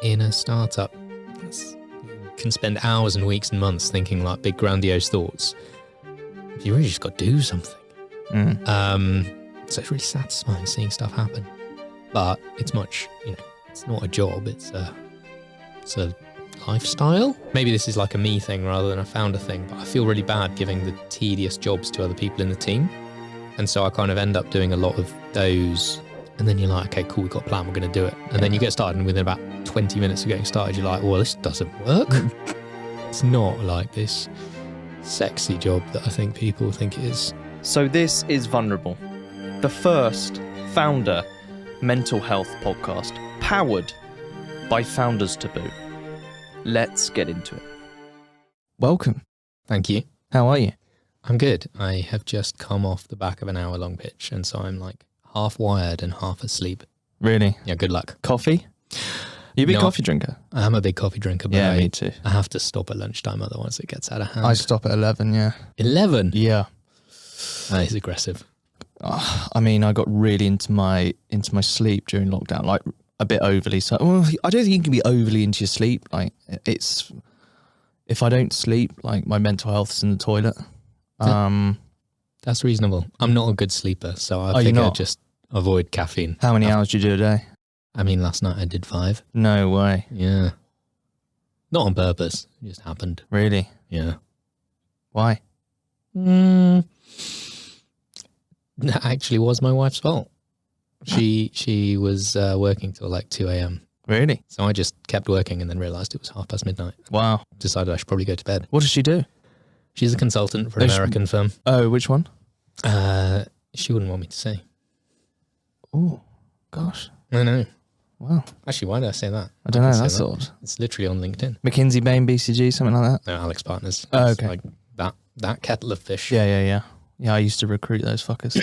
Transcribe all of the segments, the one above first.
in a startup, you can spend hours and weeks and months thinking like big grandiose thoughts. You really just got to do something. So it's really satisfying seeing stuff happen. But it's much, it's not a job, it's a lifestyle. Maybe this is like a me thing rather than a founder thing, but I feel really bad giving the tedious jobs to other people in the team. And so I kind of end up doing a lot of those. And then you're like, okay, cool, we've got a plan, we're going to do it. And then you get started, and within about 20 minutes of getting started, you're like, well, this doesn't work. It's not like this sexy job that I think people think it is. So this is Vulnerable, the first founder mental health podcast powered by Founders Taboo. Let's get into it. Welcome. Thank you. How are you? I'm good. I have just come off the back of an hour-long pitch, and so I'm like half wired and half asleep. Really? Yeah, good luck. Coffee? You a big coffee drinker? I'm a big coffee drinker, but yeah, me too. I have to stop at lunchtime, otherwise it gets out of hand. I stop at 11, yeah. 11? Yeah. That is aggressive. I mean, I got really into my sleep during lockdown, like a bit overly. So, well, I don't think you can be overly into your sleep. Like, it's, if I don't sleep, like my mental health's in the toilet. That's reasonable. I'm not a good sleeper, so I think I'd just avoid caffeine. How many hours do you do a day? I mean, last night I did 5. No way. Yeah. Not on purpose. It just happened. Really? Yeah. Why? That actually was my wife's fault. She was working till like 2 a.m. Really? So I just kept working and then realised it was midnight. Wow. Decided I should probably go to bed. What does she do? She's a consultant for an American firm. Oh, which one? She wouldn't want me to say. Oh, gosh. I know. Wow. Actually, why did I say that? I don't know. That's odd. It's literally on LinkedIn. McKinsey, Bain, BCG, something like that? No, Alex Partners. Oh, okay. Like that kettle of fish. Yeah, I used to recruit those fuckers.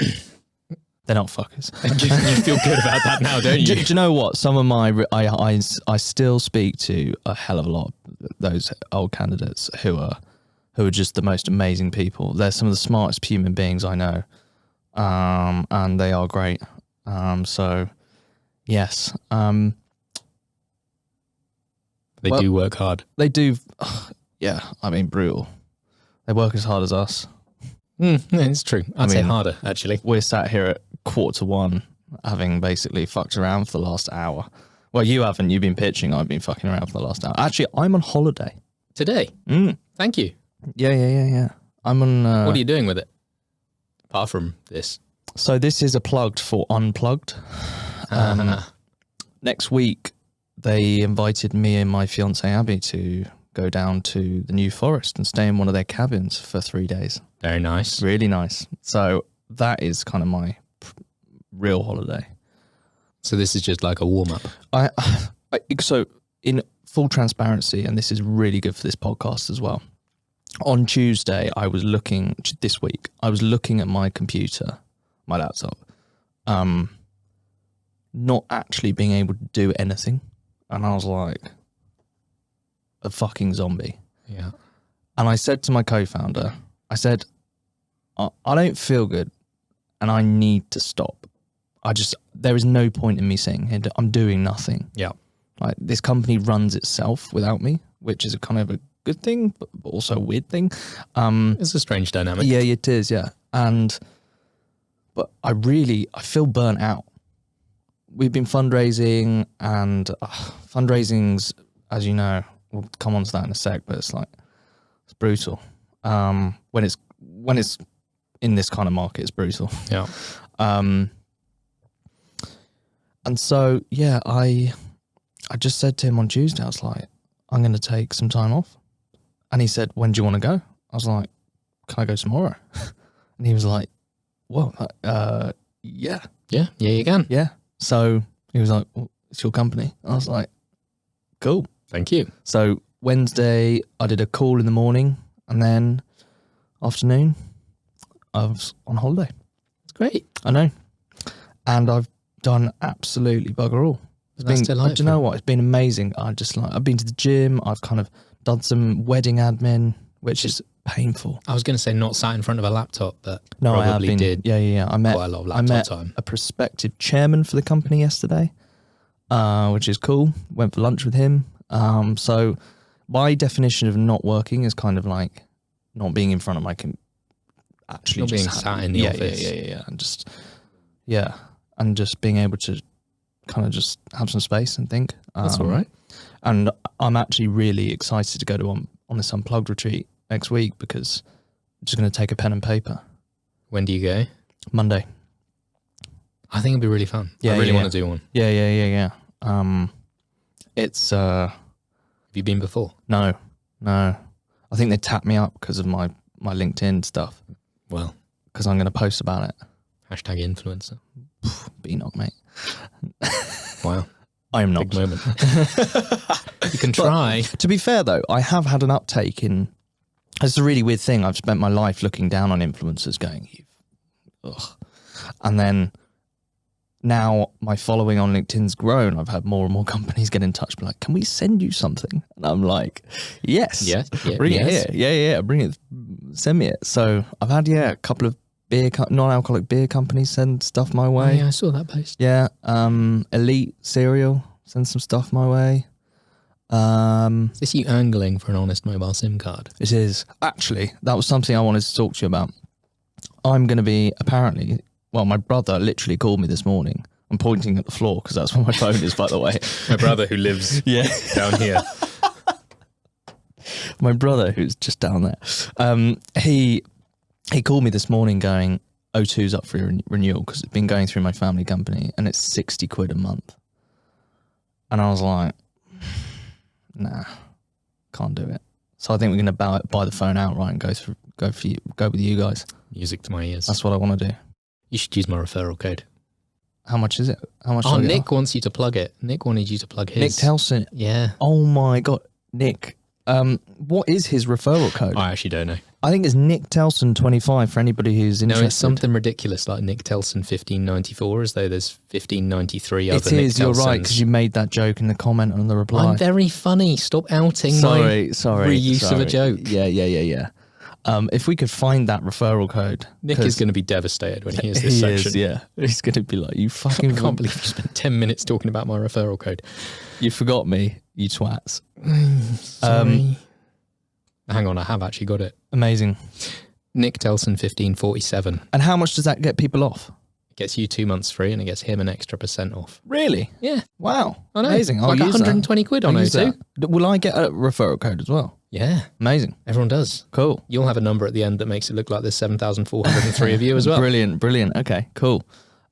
They're not fuckers. You feel good about that now, don't you? Do you know what? Some of my... I still speak to a hell of a lot of those old candidates who are just the most amazing people. They're some of the smartest human beings I know. And they are great. So, yes. They do work hard. They do. Yeah, I mean, brutal. They work as hard as us. It's true. I'd say harder, actually. We're sat here at 1:45, having basically fucked around for the last hour. Well, you haven't. You've been pitching. I've been fucking around for the last hour. Actually, I'm on holiday. Today? Thank you. Yeah. I'm on... what are you doing with it? Apart from this? So this is a plugged for unplugged. Next week, they invited me and my fiancée Abby to go down to the New Forest and stay in one of their cabins for 3 days. Very nice. Really nice. So that is kind of my real holiday. So this is just like a warm-up? So in full transparency, and this is really good for this podcast as well, on Tuesday, this week, I was looking at my computer, my laptop, not actually being able to do anything. And I was like, a fucking zombie. Yeah. And I said to my co-founder, I said, I don't feel good and I need to stop. There is no point in me saying, hey, I'm doing nothing. Yeah. Like, this company runs itself without me, which is a kind of a good thing, but also a weird thing. It's a strange dynamic. Yeah, it is, yeah. But I feel burnt out. We've been fundraising, and fundraising's, as you know, we'll come on to that in a sec, but it's brutal. When it's in this kind of market, it's brutal. Yeah. And so, yeah, I just said to him on Tuesday, I was like, I'm going to take some time off. And he said, when do you want to go? I was like, can I go tomorrow? And he was like, well, yeah. Yeah, you can. Yeah. So he was like, well, it's your company. I was like, cool. Thank you. So Wednesday, I did a call in the morning, and then afternoon, I was on holiday. It's great. I know. And I've done absolutely bugger all. That's delightful. Do you know what? It's been amazing. I've been to the gym. I've kind of done some wedding admin, which is painful. I was going to say not sat in front of a laptop, but no, probably I have been, did. Yeah. I met quite a lot of laptop time. A prospective chairman for the company yesterday. which is cool. Went for lunch with him. So my definition of not working is kind of like not being in front of my actually Not just being sat in the office. Yeah, and just being able to kind of just have some space and think. That's all right. And I'm actually really excited to go to on this Unplugged retreat next week because I'm just going to take a pen and paper. When do you go? Monday. I think it'd be really fun. Yeah, I really yeah, want to do one. Yeah. It's Have you been before? no. I think they tapped me up because of my LinkedIn stuff Well, because I'm going to post about it. hashtag influencer. B-knock, mate. Wow. I am Big not. moment. You can try. To be fair, though, I have had an uptake in. It's a really weird thing. I've spent my life looking down on influencers, going, ugh. And then now my following on LinkedIn's grown. I've had more and more companies get in touch, be like, "Can we send you something?" And I'm like, "Yes, Yeah, bring yes. it here. Yeah, bring it. Send me it." So I've had a couple of non-alcoholic beer companies send stuff my Oh, way. yeah, I saw that post. Yeah, Elite Cereal send some stuff my way. Is this you angling for an honest mobile SIM card? It is. Actually, that was something I wanted to talk to you about. I'm going to be apparently, well, my brother literally called me this morning. I'm pointing at the floor because that's where my phone is, by the way. My brother who lives down here. My brother who's just down there. He called me this morning going, O2's up for renewal because it's been going through my family company and it's 60 quid a month. And I was like, nah, can't do it. So I think we're going to buy the phone outright and go with you guys. Music to my ears. That's what I want to do. You should use my referral code. How much is it? How much? Oh, do I get Nick off? wants you to plug it. Nick wanted you to plug his. Nick Telson. Yeah. Oh my God, Nick. What is his referral code? I actually don't know. I think it's Nick Telson 25 for anybody who's interested. No, it's something ridiculous like Nick Telson 1594, as though there's 1593 other It Nick is, you're right, Telsons. because you made that joke in the comment on the reply. I'm very funny. Stop outing my reuse of a joke. Yeah. If we could find that referral code. Nick is going to be devastated when he hears this He section. is, yeah. He's going to be like, you fucking... I can't believe you spent 10 minutes talking about my referral code. You forgot me, you twats. Sorry. Hang on, I have actually got it. Amazing. Nick Telson 1547. And how much does that get people off? It gets you 2 months free and it gets him an extra % off. Really? Yeah. Wow. I know. Amazing. I'll Like use 120 quid on I'll use O2. that. Will I get a referral code as well? Yeah. Amazing. Everyone does. Cool. You'll have a number at the end that makes it look like there's 7,403 of you as well. Brilliant. Okay, cool.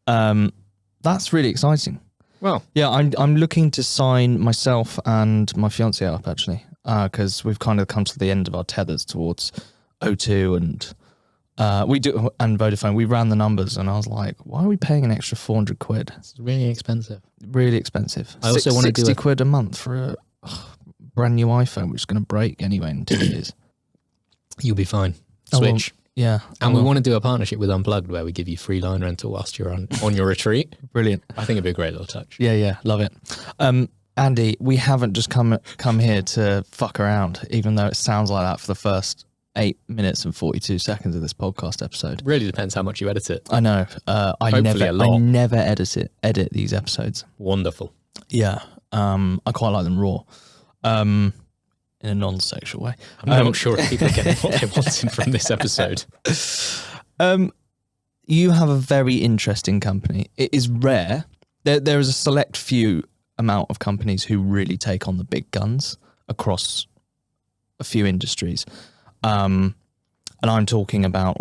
That's really exciting. Well, Yeah, I'm looking to sign myself and my fiance up actually, because we've kind of come to the end of our tethers towards O2 and we do and Vodafone. We ran the numbers and I was like, why are we paying an extra 400 quid? it's really expensive. Really expensive. I also want to do 60 quid a month for a brand new iPhone, which is going to break anyway in 2 years. You'll be fine. Oh, well, Switch. Yeah, And we want to do a partnership with Unplugged where we give you free line rental whilst you're on your retreat. brilliant. I think it'd be a great little touch. Yeah, love it. Andy, we haven't just come here to fuck around, even though it sounds like that for the first 8 minutes and 42 seconds of this podcast episode. Really depends how much you edit it. I know. I Hopefully a lot. never edit these episodes. Wonderful. Yeah. I quite like them raw. In a non-sexual way. I'm not sure if people are getting what they wanted from this episode. You have a very interesting company. It is rare. There is a select few amount of companies who really take on the big guns across a few industries. And I'm talking about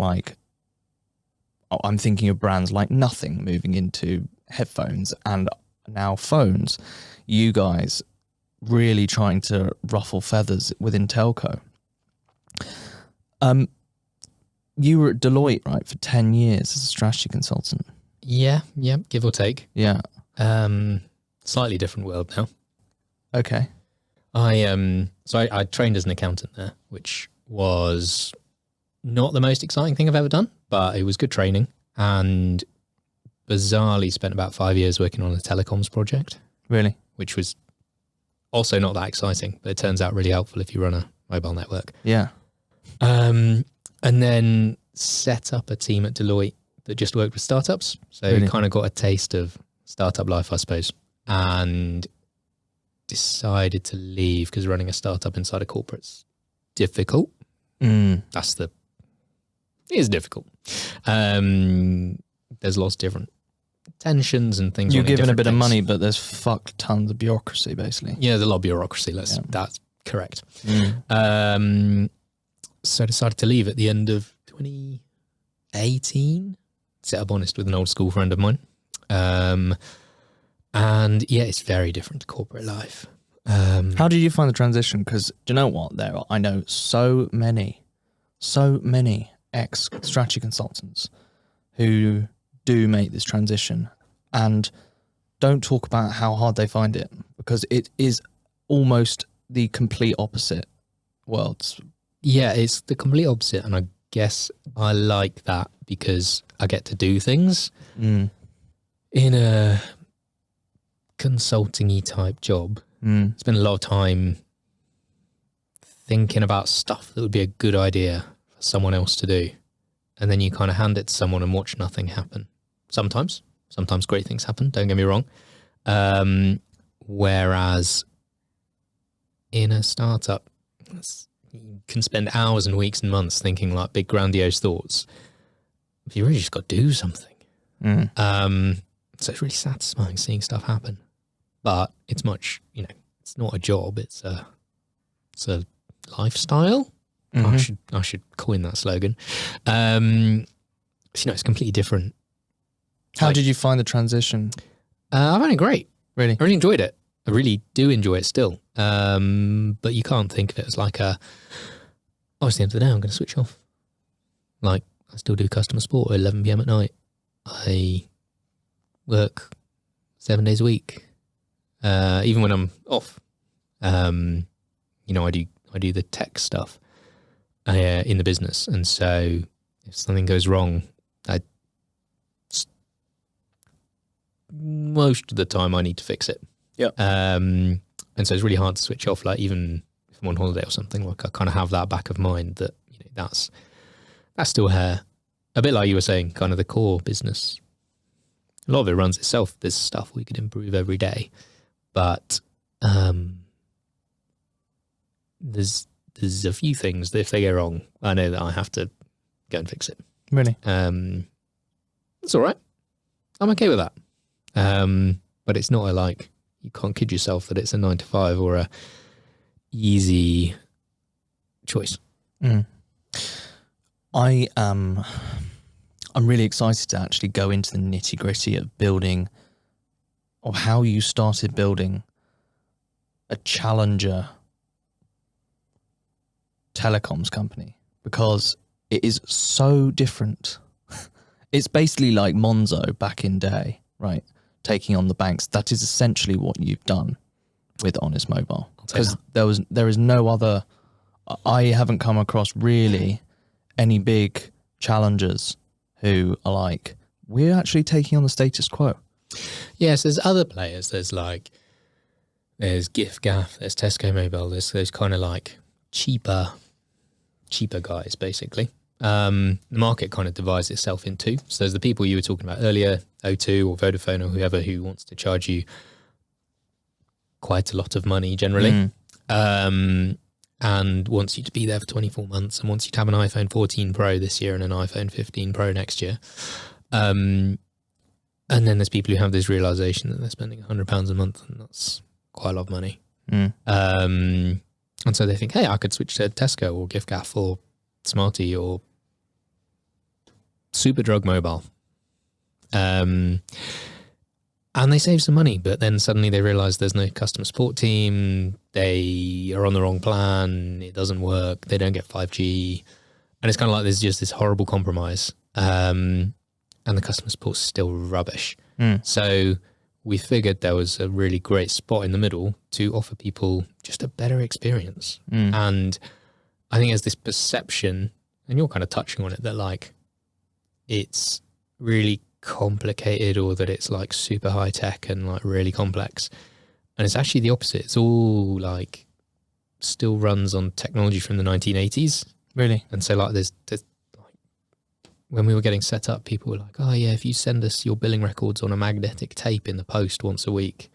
I'm thinking of brands like Nothing moving into headphones and now phones. You guys really trying to ruffle feathers within telco. You were at Deloitte, right, for 10 years as a strategy consultant. Yeah, give or take. Yeah. Slightly different world now. Okay. I trained as an accountant there, which was not the most exciting thing I've ever done, but it was good training, and bizarrely spent about 5 years working on a telecoms project. Really? Which was also not that exciting, but it turns out really helpful if you run a mobile network. Yeah. And then set up a team at Deloitte that just worked with startups. So Really? kind of got a taste of startup life, I suppose. and decided to leave because running a startup inside a corporate's difficult. It is difficult. There's lots of different tensions and things. You're given a bit of money, but there's tons of bureaucracy, basically. Yeah, there's a lot of bureaucracy. That's correct. So I decided to leave at the end of 2018. Set up honest with an old school friend of mine. And yeah, it's very different to corporate life. How did you find the transition? Because do you know what? I know so many ex-strategy consultants who do make this transition and don't talk about how hard they find it, because it is almost the complete opposite worlds. Yeah, it's the complete opposite, and I guess I like that because I get to do things in a consulting-y type job. Spend a lot of time thinking about stuff that would be a good idea for someone else to do, and then you kind of hand it to someone and watch nothing happen. Sometimes great things happen, don't get me wrong. Whereas in a startup, you can spend hours and weeks and months thinking like big grandiose thoughts, but you really just got to do something. So it's really satisfying seeing stuff happen, but it's much, it's not a job, it's a lifestyle. I should coin that slogan. It's completely different. How did you find the transition? I found it great. Really? I really enjoyed it. I really do enjoy it still. But you can't think of it as like it's the end of the day, I'm going to switch off. Like, I still do customer support at 11 p.m. at night. I work 7 days a week. Even when I'm off, I do the tech stuff in the business. And so if something goes wrong, most of the time I need to fix it. Yeah. And so it's really hard to switch off. Like, even if I'm on holiday or something, like, I kind of have that back of mind that, that's still here. A bit like you were saying, kind of the core business. A lot of it runs itself. There's stuff we could improve every day, but there's a few things that if they go wrong, I know that I have to go and fix it. Really? It's all right. I'm okay with that. But it's not you can't kid yourself that it's a 9 to 5 or a easy choice. I'm really excited to actually go into the nitty gritty of how you started building a challenger telecoms company, because it is so different. It's basically like Monzo back in day, right? Taking on the banks. That is essentially what you've done with Honest Mobile, because there is no other. I haven't come across really any big challengers who are like, we're actually taking on the status quo. Yes, there's other players. There's GIF-Gaff, there's Tesco Mobile, there's those kind of like cheaper guys, basically. The market kind of divides itself in two. So there's the people you were talking about earlier, O2 or Vodafone or whoever, who wants to charge you quite a lot of money generally. And wants you to be there for 24 months and wants you to have an iPhone 14 Pro this year and an iPhone 15 Pro next year. And then there's people who have this realization that they're spending £100 a month, and that's quite a lot of money. And so they think, hey, I could switch to Tesco or GIF-Gaff or Smarty or Superdrug Mobile. And they save some money, but then suddenly they realize there's no customer support team. They are on the wrong plan. It doesn't work. They don't get 5G. And it's kind of like there's just this horrible compromise. And the customer support's still rubbish. So we figured there was a really great spot in the middle to offer people just a better experience. And I think there's this perception, and you're kind of touching on it, that like it's really complicated or that it's like super high tech and like really complex. And it's actually the opposite. It's all like still runs on technology from the 1980s. Really? And so like there's like, when we were getting set up, people were like, oh yeah, if you send us your billing records on a magnetic tape in the post once a week,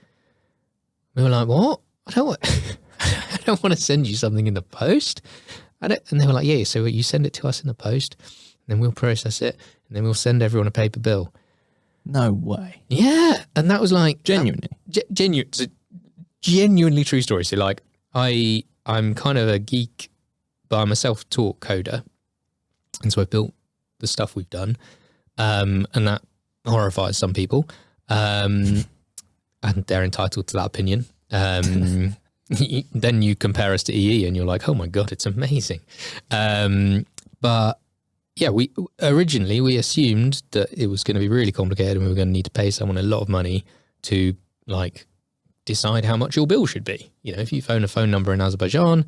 We were like, what? I don't want to send you something in the post. And they were like, yeah, so you send it to us in the post, and then we'll process it, and then we'll send everyone a paper bill. No way. Yeah. And that was like... Genuinely? Genuinely true story. So like, I'm kind of a geek, but I'm a self-taught coder. And so I built the stuff we've done. And that horrifies some people. And they're entitled to that opinion. Then you compare us to EE and you're like, oh my God, it's amazing. But yeah, we originally assumed that it was going to be really complicated and we were going to need to pay someone a lot of money to like decide how much your bill should be. You know, if you phone a phone number in Azerbaijan,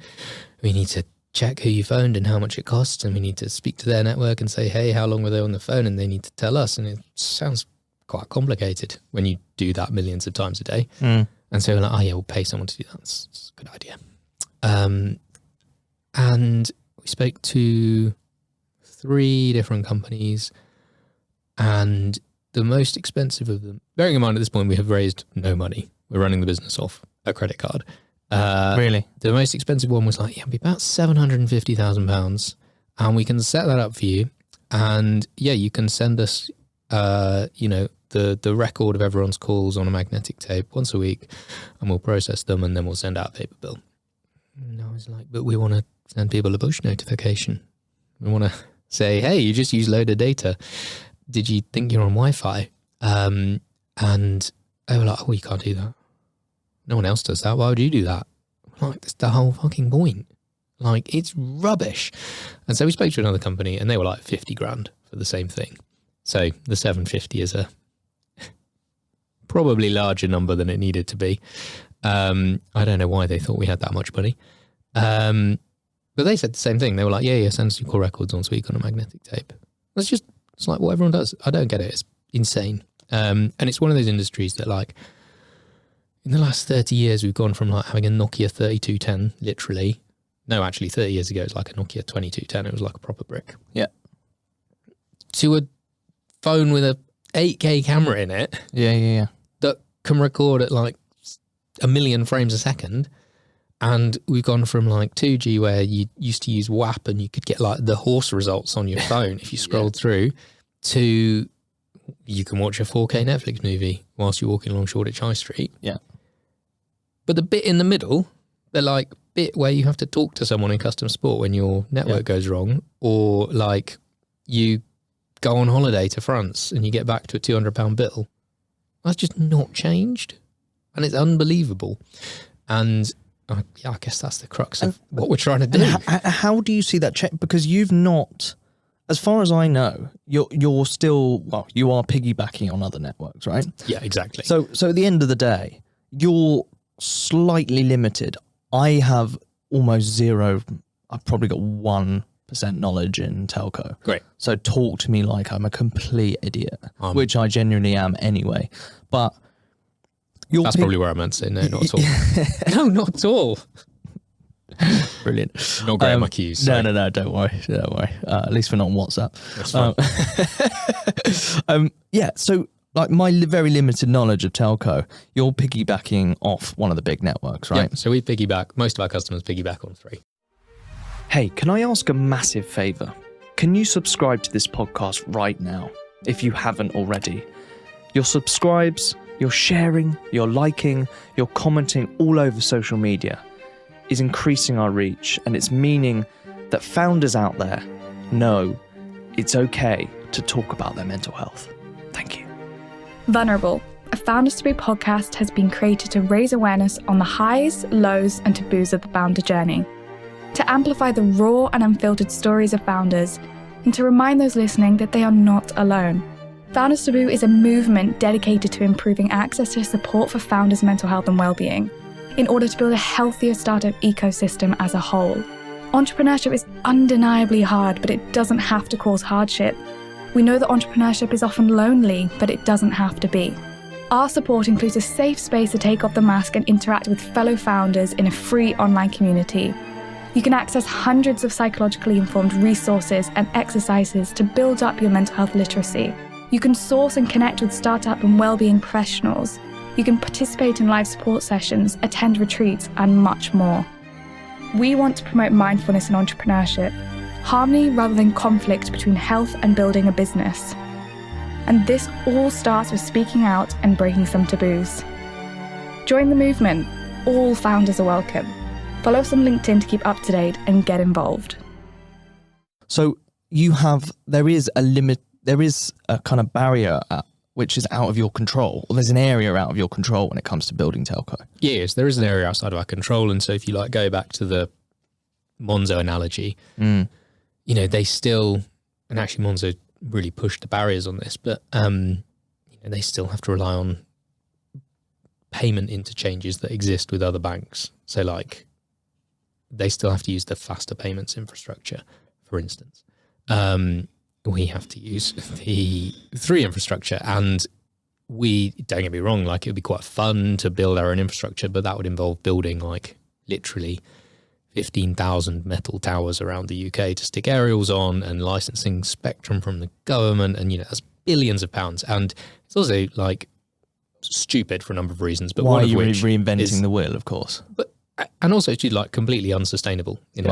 we need to check who you phoned and how much it costs, and we need to speak to their network and say, hey, how long were they on the phone? And they need to tell us. And it sounds quite complicated when you do that millions of times a day. And so we're like, oh yeah, we'll pay someone to do that. That's a good idea. And we spoke to 3 different companies, and the most expensive of them, bearing in mind at this point we have raised no money, we're running the business off a credit card. Really? The most expensive one was like, it'll be about £750,000, and we can set that up for you. And yeah, you can send us, the record of everyone's calls on a magnetic tape once a week, and we'll process them, and then we'll send out a paper bill. And I was like, but we want to send people a push notification. We want to say, hey, you just used a load of data. Did you think you're on Wi-Fi? And they were like, oh, you can't do that. No one else does that. Why would you do that? Like, that's the whole fucking point. Like, it's rubbish. And so we spoke to another company, and they were like 50 grand for the same thing. So the 750 is a probably larger number than it needed to be. I don't know why they thought we had that much money. But they said the same thing. They were like, yeah, send us your call records once a week on a magnetic tape. It's like what everyone does. I don't get it. It's insane. And it's one of those industries that, like, in the last 30 years, we've gone from like having a Nokia 3210, literally. No, actually 30 years ago, it was like a Nokia 2210. It was like a proper brick. Yeah. To a phone with a 8K camera in it. Yeah. That can record at like 1 million frames a second. And we've gone from like 2G, where you used to use WAP and you could get like the horse results on your phone if you scrolled through, to you can watch a 4K Netflix movie whilst you're walking along Shoreditch High Street. Yeah. But the bit in the middle, the like bit where you have to talk to someone in customer support when your network goes wrong, or like you go on holiday to France and you get back to a £200 bill, that's just not changed. And it's unbelievable. And I guess that's the crux of what we're trying to do. How do you see that check? Because you've not, as far as I know, you're still, well, you are piggybacking on other networks, right? Yeah, exactly. So at the end of the day, you're slightly limited. I have almost zero. I've probably got 1% knowledge in telco. Great. So talk to me like I'm a complete idiot, which I genuinely am anyway. But that's probably where I meant to say no, not at all. No, not at all. Brilliant. Not great at my cues. So. No, don't worry. At least we're not on WhatsApp. That's fine. So like my very limited knowledge of telco, you're piggybacking off one of the big networks, right? Yeah, so we piggyback, most of our customers piggyback on 3. Hey, can I ask a massive favour? Can you subscribe to this podcast right now, if you haven't already? Your subscribes, your sharing, your liking, your commenting all over social media is increasing our reach, and it's meaning that founders out there know it's okay to talk about their mental health. Thank you. Vulnerable, a Founders Taboo podcast, has been created to raise awareness on the highs, lows, and taboos of the founder journey, to amplify the raw and unfiltered stories of founders, and to remind those listening that they are not alone. Founders Taboo is a movement dedicated to improving access to support for founders' mental health and well-being, in order to build a healthier startup ecosystem as a whole. Entrepreneurship is undeniably hard, but it doesn't have to cause hardship. We know that entrepreneurship is often lonely, but it doesn't have to be. Our support includes a safe space to take off the mask and interact with fellow founders in a free online community. You can access hundreds of psychologically informed resources and exercises to build up your mental health literacy. You can source and connect with startup and well-being professionals. You can participate in live support sessions, attend retreats, and much more. We want to promote mindfulness and entrepreneurship, harmony rather than conflict between health and building a business. And this all starts with speaking out and breaking some taboos. Join the movement. All founders are welcome. Follow us on LinkedIn to keep up to date and get involved. So there is a kind of barrier which is out of your control, or there's an area out of your control when it comes to building telco. Yes, there is an area outside of our control. And so if you go back to the Monzo analogy, they still, and actually Monzo really pushed the barriers on this, but they still have to rely on payment interchanges that exist with other banks. So they still have to use the faster payments infrastructure, for instance. We have to use the 3 infrastructure, and don't get me wrong, it would be quite fun to build our own infrastructure, but that would involve building literally 15,000 metal towers around the UK to stick aerials on, and licensing spectrum from the government, and that's billions of pounds. And it's also stupid for a number of reasons, but why one are you of which reinventing is, the wheel, of course. And also it's completely unsustainable in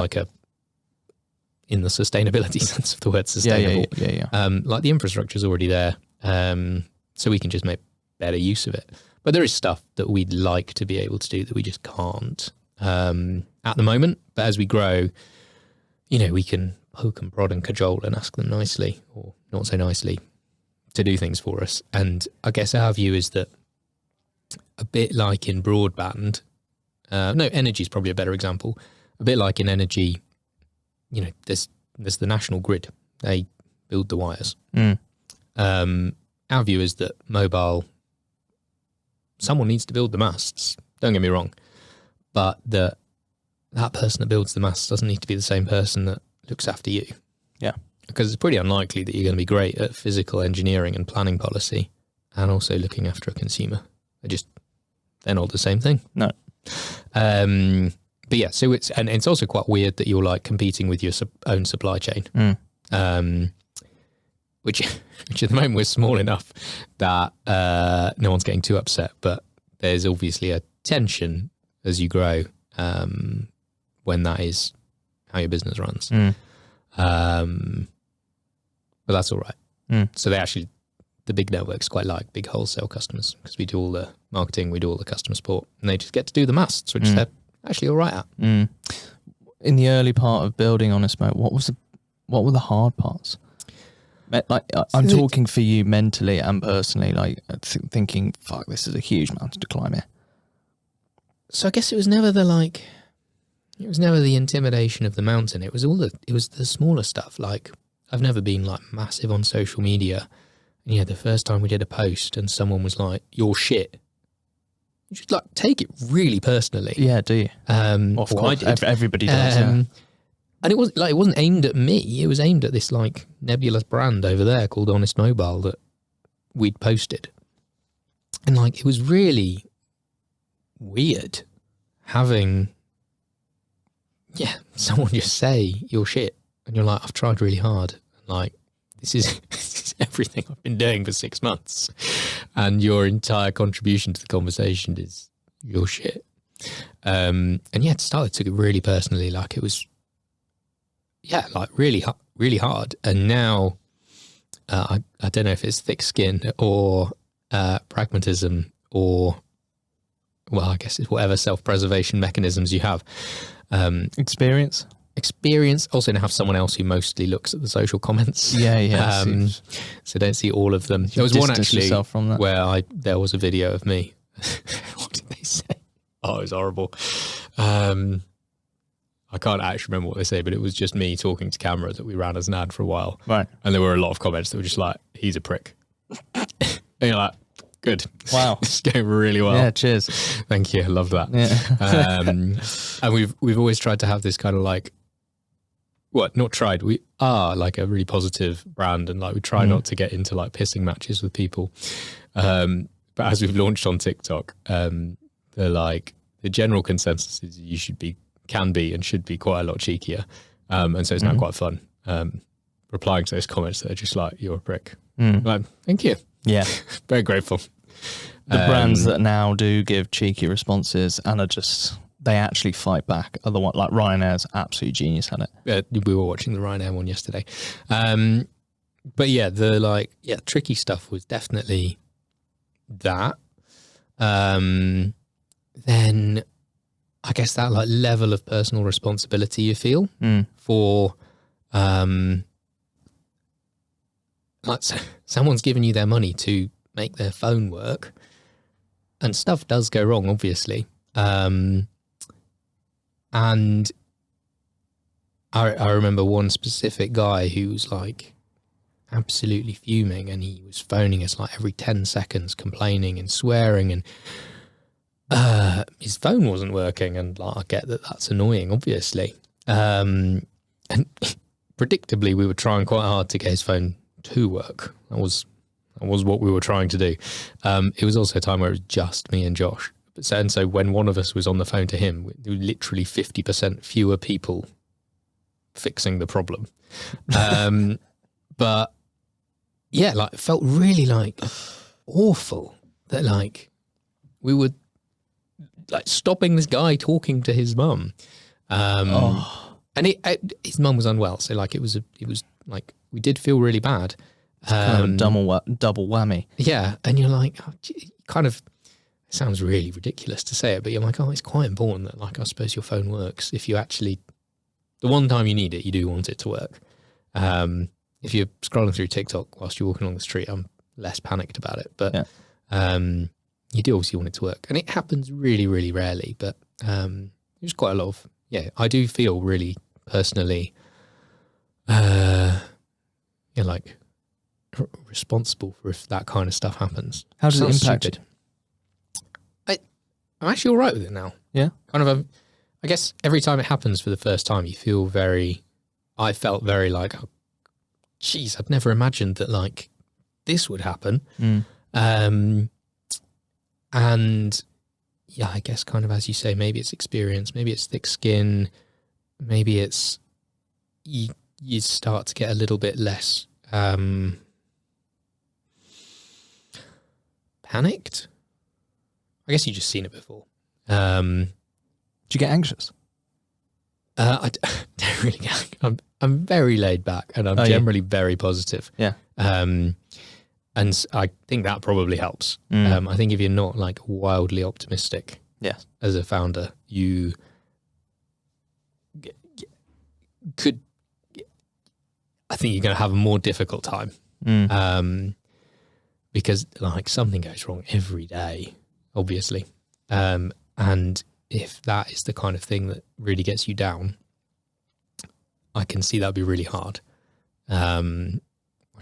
in the sustainability sense of the word sustainable. Yeah. The infrastructure is already there, so we can just make better use of it. But there is stuff that we'd like to be able to do that we just can't at the moment. But as we grow, we can poke and prod and cajole and ask them nicely, or not so nicely, to do things for us. And I guess our view is that a bit like in broadband, energy is probably a better example. A bit like in energy, there's the national grid. They build the wires. Our view is that mobile, someone needs to build the masts. Don't get me wrong, but that person that builds the masts doesn't need to be the same person that looks after you. Yeah, because it's pretty unlikely that you're going to be great at physical engineering and planning policy, and also looking after a consumer. They're not the same thing. No. But yeah, so it's also quite weird that you're competing with your own supply chain, which at the moment we're small enough that no one's getting too upset. But there's obviously a tension as you grow when that is how your business runs. But that's all right. So the big networks quite like big wholesale customers, because we do all the marketing, we do all the customer support, and they just get to do the masts, which they're actually all right at. In the early part of building Honest Mate, what were the hard parts? I'm talking for you mentally and personally, thinking, fuck, this is a huge mountain to climb here. So I guess it was never the intimidation of the mountain. It was the smaller stuff. I've never been massive on social media. The first time we did a post and someone was like, "You're shit," you just take it really personally. Yeah, do you? Of course, I did. Everybody does. And it wasn't aimed at me. It was aimed at this nebulous brand over there called Honest Mobile that we'd posted, and it was really weird having someone just say you're shit, and you're like, I've tried really hard, this is everything I've been doing for 6 months, and your entire contribution to the conversation is your shit. And to start, I took it really personally. It was, really hard. And now, I don't know if it's thick skin or pragmatism, or, well, I guess it's whatever self-preservation mechanisms you have. Experience, also to have someone else who mostly looks at the social comments. So don't see all of them. There was one actually from that. where there was a video of me. What did they say? Oh, it was horrible. I can't actually remember what they say, but it was just me talking to camera that we ran as an ad for a while. Right. And there were a lot of comments that were just he's a prick. And you're like, good. Wow. It's going really well. Yeah, cheers. Thank you. I love that. Yeah. And we've always tried to have this kind of not tried. We are a really positive brand, and we try not to get into pissing matches with people. But as we've launched on TikTok, the general consensus is you can be and should be quite a lot cheekier. And so it's now quite fun replying to those comments that are just you're a prick. Thank you. Yeah. Very grateful. The brands that now do give cheeky responses and are just, they actually fight back. Otherwise, like Ryanair's absolute genius at it. We were watching the Ryanair one yesterday. But yeah, tricky stuff was definitely that. Then I guess that like level of personal responsibility you feel for, like someone's given you their money to make their phone work, and stuff does go wrong, obviously. And I remember one specific guy who was like absolutely fuming, and he was phoning us like every 10 seconds, complaining and swearing, and his phone wasn't working. And like, I get that that's annoying, obviously. And predictably, we were trying quite hard to get his phone to work. That was what we were trying to do. It was also a time where it was just me and Josh. And so when one of us was on the phone to him, there were literally 50% fewer people fixing the problem. But yeah, like it felt really like awful that like we were like stopping this guy talking to his mum. And his mum was unwell. So like it was like, we did feel really bad. Kind of a double whammy. Yeah. And you're like, kind of, it sounds really ridiculous to say it, but you're like, oh, it's quite important that like, I suppose your phone works. If you actually, the one time you need it, you do want it to work. If you're scrolling through TikTok whilst you're walking along the street, I'm less panicked about it, but you do obviously want it to work. And it happens really, really rarely, but there's quite a lot of, I do feel really personally, like responsible for if that kind of stuff happens. How does it impact you? I'm actually all right with it now. Yeah. Kind of, I guess every time it happens for the first time, you feel I felt very like, oh, geez, I'd never imagined that like this would happen. And yeah, I guess kind of, as you say, maybe it's experience, maybe it's thick skin, maybe it's, you start to get a little bit less panicked. I guess you've just seen it before. Do you get anxious? I don't really get. I'm very laid back, and I'm generally very positive. Yeah. And I think that probably helps. I think if you're not like wildly optimistic, as a founder, you could. I think you're going to have a more difficult time, because like something goes wrong every day, obviously, and if that is the kind of thing that really gets you down, I can see that'd be really hard. Whereas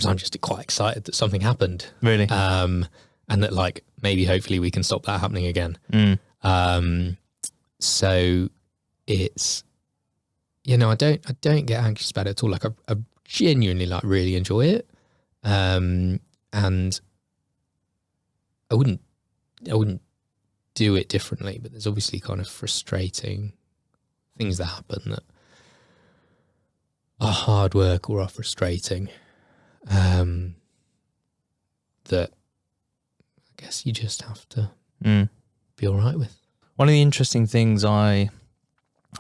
I'm just quite excited that something happened, really, and that like maybe hopefully we can stop that happening again. So it's, I don't get anxious about it at all. Like I genuinely like really enjoy it, and I wouldn't do it differently, but there's obviously kind of frustrating things that happen that are hard work or are frustrating, that I guess you just have to be all right with. One of the interesting things I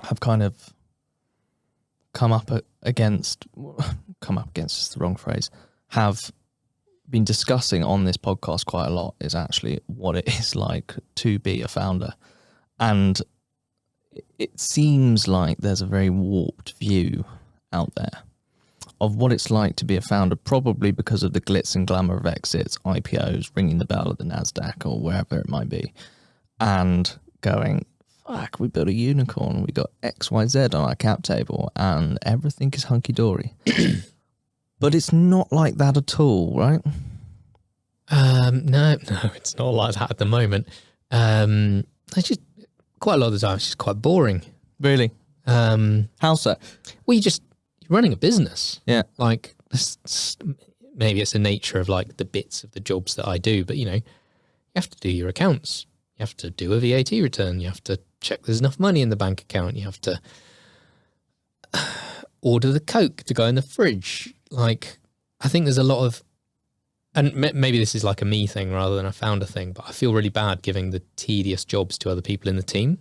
have kind of come up against is the wrong phrase, have been discussing on this podcast quite a lot is actually what it is like to be a founder. And it seems like there's a very warped view out there of what it's like to be a founder, probably because of the glitz and glamour of exits, IPOs, ringing the bell at the NASDAQ or wherever it might be, and going, fuck, we built a unicorn, we got XYZ on our cap table, and everything is hunky-dory. But it's not like that at all, right? No, it's not like that at the moment. It's just quite a lot of the time it's just quite boring. Really? How so? Well, you're running a business. Yeah. Like maybe it's the nature of like the bits of the jobs that I do, but you have to do your accounts. You have to do a VAT return. You have to check there's enough money in the bank account. You have to order the Coke to go in the fridge. Like, I think there's a lot of and maybe this is like a me thing rather than a founder thing, but I feel really bad giving the tedious jobs to other people in the team.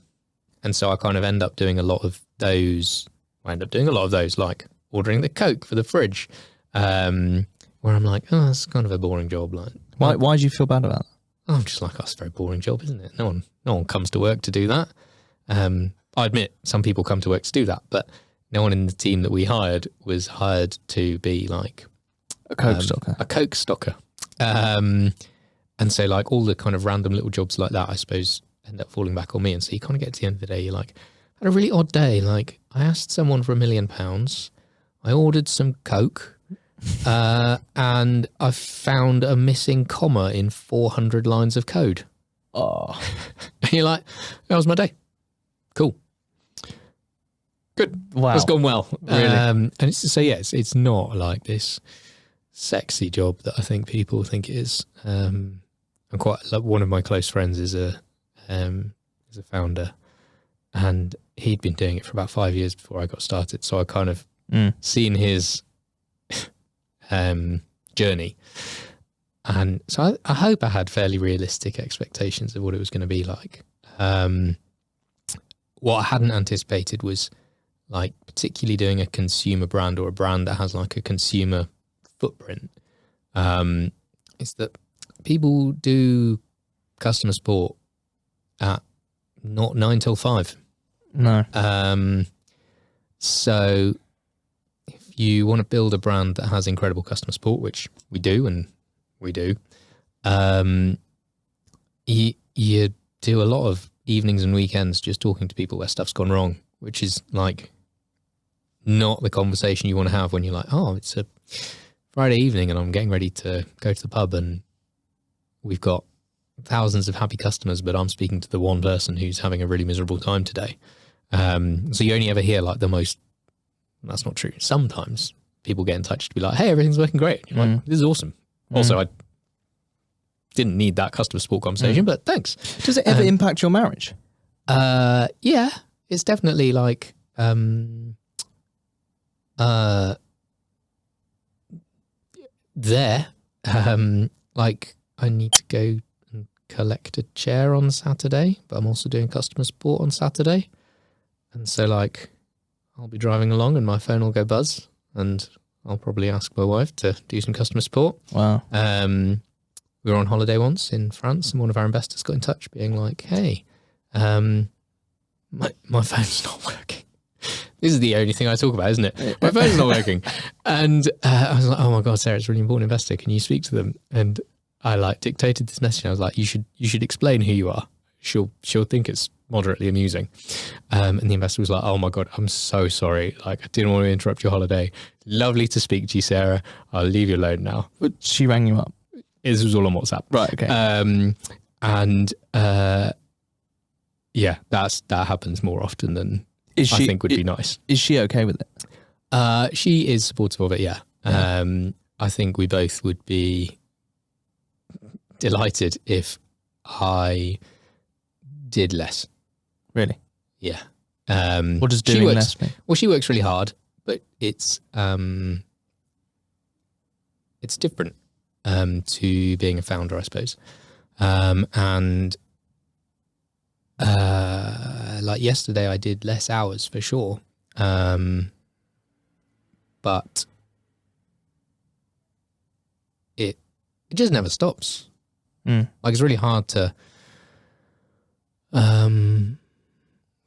And so I kind of end up doing a lot of those. I end up doing a lot of those, like ordering the Coke for the fridge, where I'm like, oh, that's kind of a boring job. Like, Why do you feel bad about that? I'm just like, oh, it's a very boring job, isn't it? No one comes to work to do that. I admit some people come to work to do that, but no one in the team that we hired was hired to be like A Coke stocker. A Coke stocker. And so like all the kind of random little jobs like that, I suppose, end up falling back on me. And so you kind of get to the end of the day, you're like, I had a really odd day. Like I asked someone for £1 million. I ordered some Coke. And I found a missing comma in 400 lines of code. Oh, And you're like, that was my day. Cool. Good. wow. It's gone well. Really? And it's not like this sexy job that I think people think it is. I'm quite like one of my close friends is a founder, and he'd been doing it for about 5 years before I got started. So I kind of seen his journey, and so I hope I had fairly realistic expectations of what it was going to be like. What I hadn't anticipated was like particularly doing a consumer brand or a brand that has like a consumer footprint. Is that people do customer support at not 9 till 5. No. So if you want to build a brand that has incredible customer support, which we do, you do a lot of evenings and weekends just talking to people where stuff's gone wrong, which is like not the conversation you want to have when you're like, oh, it's a Friday evening and I'm getting ready to go to the pub and we've got thousands of happy customers, but I'm speaking to the one person who's having a really miserable time today. So you only ever hear like the most, that's not true. Sometimes people get in touch to be like, hey, everything's working great. You're like, this is awesome. Also, I didn't need that customer support conversation, but thanks. Does it ever impact your marriage? Yeah, it's definitely like, there, like I need to go and collect a chair on Saturday, but I'm also doing customer support on Saturday. And so like, I'll be driving along and my phone will go buzz and I'll probably ask my wife to do some customer support. Wow. We were on holiday once in France and one of our investors got in touch being like, hey, my phone's not working. This is the only thing I talk about, isn't it? My phone's not working. And I was like, oh my God, Sarah, it's a really important investor. Can you speak to them? And I like dictated this message. I was like, you should explain who you are. She'll think it's moderately amusing. And the investor was like, oh my God, I'm so sorry. Like, I didn't want to interrupt your holiday. Lovely to speak to you, Sarah. I'll leave you alone now. But she rang you up. This was all on WhatsApp. Right, okay. Yeah, that happens more often than I think would be nice. Is she okay with it? She is supportive of it, yeah. I think we both would be delighted if I did less. Really? Yeah. What does doing less mean? Well, she works really hard, but it's different to being a founder, I suppose. And like yesterday I did less hours for sure. But it just never stops. Like it's really hard to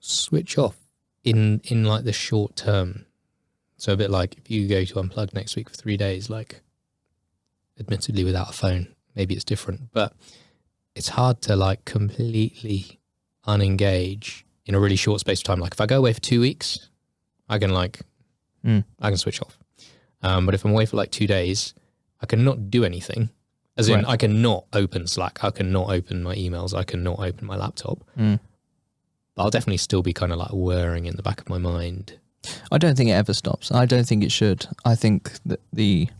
switch off in like the short term. So a bit like if you go to Unplugged next week for 3 days, like admittedly without a phone, maybe it's different, but it's hard to like completely unengage in a really short space of time. Like if I go away for 2 weeks, I can I can switch off. But if I'm away for like 2 days, I cannot do anything. As in, I cannot open Slack, I cannot open my emails, I cannot open my laptop. But I'll definitely still be kind of like whirring in the back of my mind. I don't think it ever stops. I don't think it should. I think that the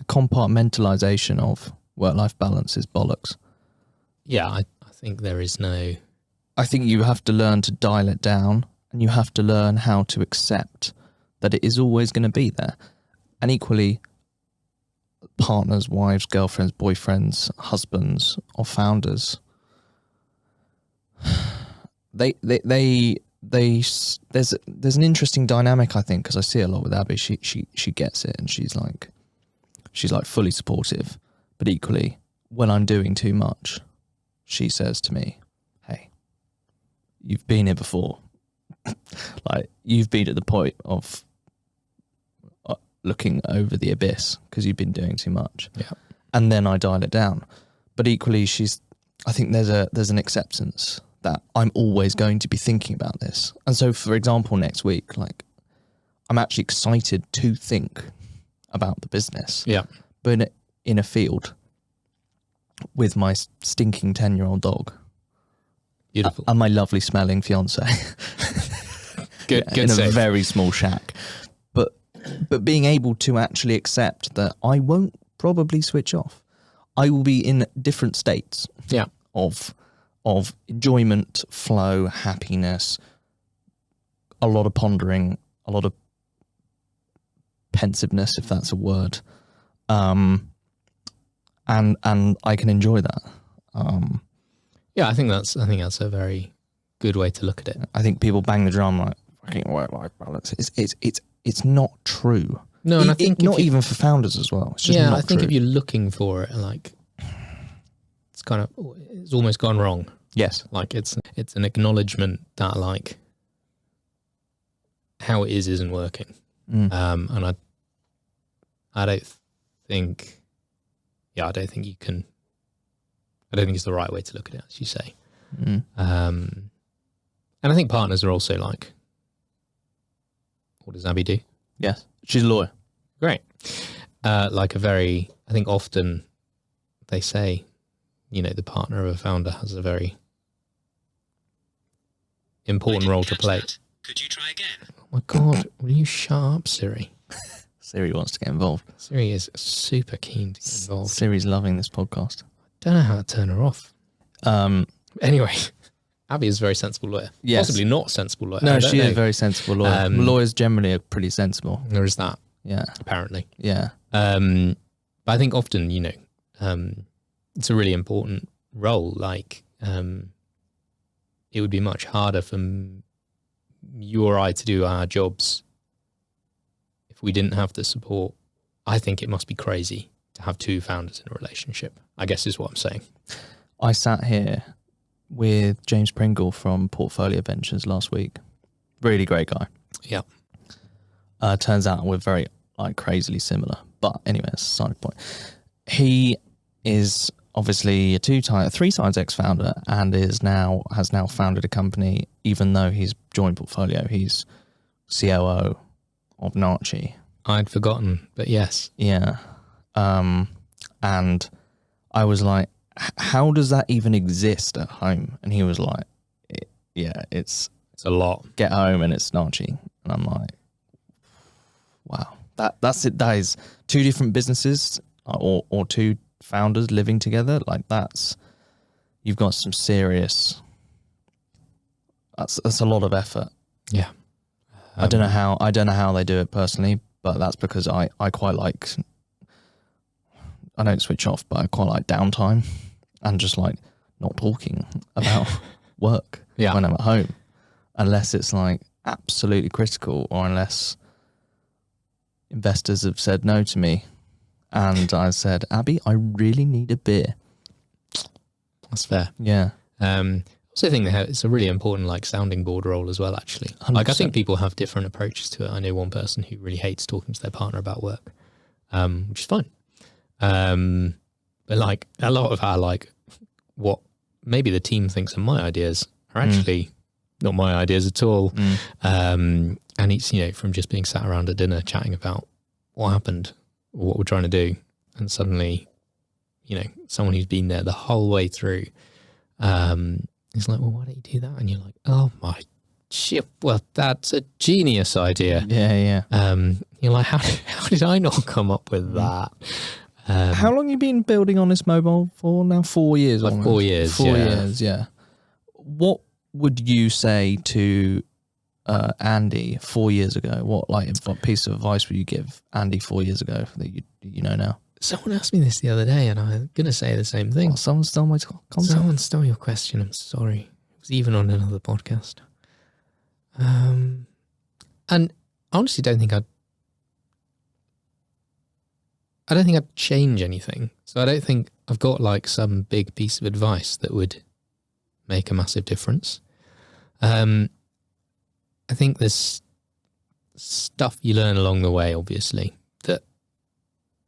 compartmentalization of work-life balance is bollocks. Yeah, I think there is no... I think you have to learn to dial it down and you have to learn how to accept that it is always going to be there. and equally, partners, wives, girlfriends, boyfriends, husbands of founders, there's an interesting dynamic, I think, because I see it a lot with Abby. She gets it, and she's like fully supportive, but equally, when I'm doing too much, she says to me, "Hey, you've been here before. Like, you've been at the point of looking over the abyss because you've been doing too much." Yeah. And then I dial it down. But equally, I think there's an acceptance that I'm always going to be thinking about this. And so, for example, next week, like, I'm actually excited to think about the business. Yeah. But in a field with my stinking 10-year-old dog. Beautiful. And my lovely smelling fiance. Good in save. a very small shack. But being able to actually accept that I won't probably switch off. I will be in different states of enjoyment, flow, happiness, a lot of pondering, a lot of pensiveness, if that's a word. And I can enjoy that. Yeah, I think that's a very good way to look at it. I think people bang the drum like fucking work-life balance. It's not true. No, and I think not even for founders as well. It's just not I think true. if you're looking for it, like, it's almost gone wrong. Yes, Like, it's an acknowledgement that, like, how it isn't working. And I don't think you can. I don't think it's the right way to look at it, as you say. And I think partners are also like, what does Abby do? yes, she's a lawyer. Great. I think often they say, the partner of a founder has a very important role to play. Could you try again? Oh my God, will you shut up, Siri? Siri wants to get involved. Siri is super keen to get involved. Siri's loving this podcast. Don't know how to turn her off. Anyway, Abby is a very sensible lawyer. Yes. Possibly not a sensible lawyer. No, I don't she is know. a very sensible lawyer. Lawyers generally are pretty sensible. There is that, Yeah, apparently. yeah. But I think often, it's a really important role. Like, it would be much harder for you or I to do our jobs if we didn't have the support. I think it must be crazy to have two founders in a relationship, I guess is what I'm saying. I sat here with James Pringle from Portfolio Ventures last week. Really great guy. Yeah. Turns out we're very crazily similar. But anyway, that's a side point. He is obviously a 3 times ex-founder and has now founded a company. Even though he's joined Portfolio, he's COO of Narchi. I'd forgotten, but yes. Yeah. And I was like, how does that even exist at home? And he was like, it's It's a lot. get home and it's Narchi. And I'm like, wow, that's it. That is 2 different businesses or 2 founders living together. Like, you've got some serious, that's a lot of effort. Yeah. I don't know how they do it personally, but that's because I quite like, I don't switch off, but I quite like downtime and just like not talking about work when I'm at home, unless it's like absolutely critical or unless investors have said no to me. And I said, Abby, I really need a beer. That's fair. Yeah. Also think it's a really important sounding board role as well, actually. 100%. I think people have different approaches to it. I know one person who really hates talking to their partner about work, which is fine. But a lot of our what maybe the team thinks are my ideas are actually not my ideas at all. And it's, from just being sat around at dinner chatting about what happened or what we're trying to do. And suddenly, someone who's been there the whole way through, is like, well, why don't you do that? And you're like, oh my shit, well, that's a genius idea. Yeah. You're like, how did I not come up with that? How long have you been building on this mobile for now? 4 years. 4 years. 4 years, yeah. What would you say to Andy 4 years ago, what piece of advice would you give Andy 4 years ago that you know now? Someone asked me this the other day, and I'm going to say the same thing. Oh, someone stole my concept. Someone stole your question. I'm sorry. It was even on another podcast. And I honestly don't think I'd change anything. So I don't think I've got like some big piece of advice that would make a massive difference. I think there's stuff you learn along the way, obviously, that